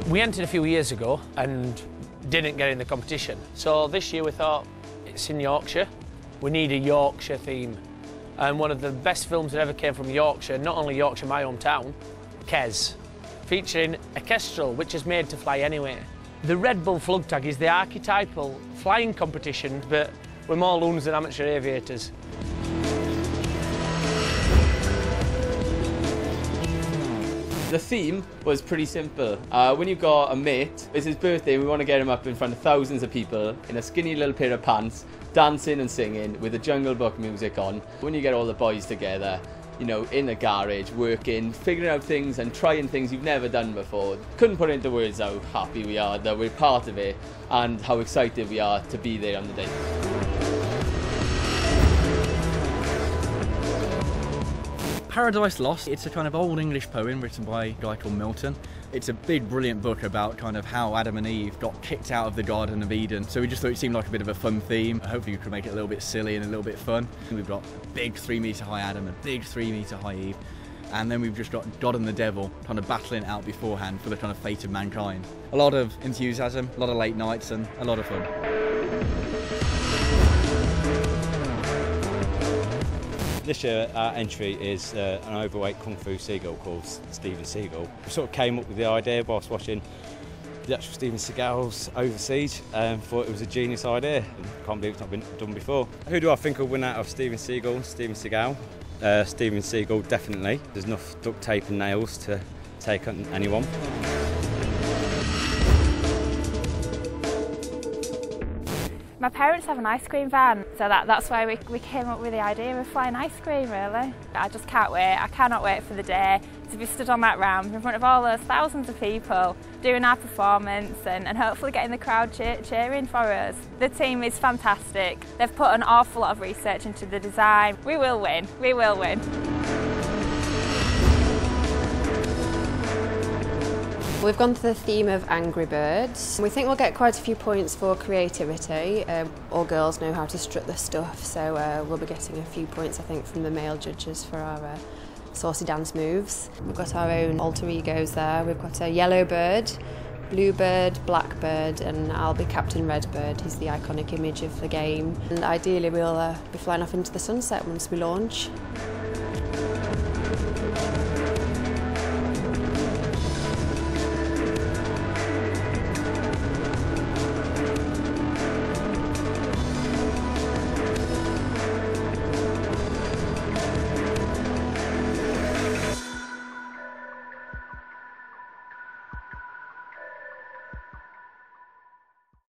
We entered a few years ago and didn't get in the competition. So this year we thought, it's in Yorkshire, we need a Yorkshire theme. And one of the best films that ever came from Yorkshire, not only Yorkshire, my hometown, Kes, featuring a kestrel which is made to fly anyway. The Redbull Flugtag is the archetypal flying competition, but we're more loons than amateur aviators. The theme was pretty simple. When you've got a mate, it's his birthday, we want to get him up in front of thousands of people in a skinny little pair of pants, dancing and singing with the Jungle Book music on. When you get all the boys together, you know, in the garage, working, figuring out things and trying things you've never done before. Couldn't put into words how happy we are that we're part of it and how excited we are to be there on the day. Paradise Lost, it's a kind of old English poem written by a guy called Milton. It's a big, brilliant book about kind of how Adam and Eve got kicked out of the Garden of Eden. So we just thought it seemed like a bit of a fun theme. Hopefully we could make it a little bit silly and a little bit fun. We've got a big 3-metre high Adam and a big 3-metre high Eve. And then we've just got God and the devil kind of battling it out beforehand for the kind of fate of mankind. A lot of enthusiasm, a lot of late nights and a lot of fun. This year our entry is an overweight Kung Fu Seagal called Steven Seagal. We sort of came up with the idea whilst watching the actual Steven Seagal's Overseas and thought it was a genius idea and can't believe it's not been done before. Who do I think will win out of Steven Seagal? Steven Seagal. Steven Seagal definitely. There's enough duct tape and nails to take on anyone. My parents have an ice cream van, so that's why we came up with the idea of flying ice cream, really. I just can't wait. I cannot wait for the day to be stood on that ramp in front of all those thousands of people doing our performance and hopefully getting the crowd cheering for us. The team is fantastic. They've put an awful lot of research into the design. We will win. We will win. We've gone to the theme of Angry Birds. We think we'll get quite a few points for creativity. All girls know how to strut the stuff, so we'll be getting a few points, I think, from the male judges for our saucy dance moves. We've got our own alter egos there. We've got a yellow bird, blue bird, black bird, and I'll be Captain Redbird. He's the iconic image of the game. And ideally we'll be flying off into the sunset once we launch.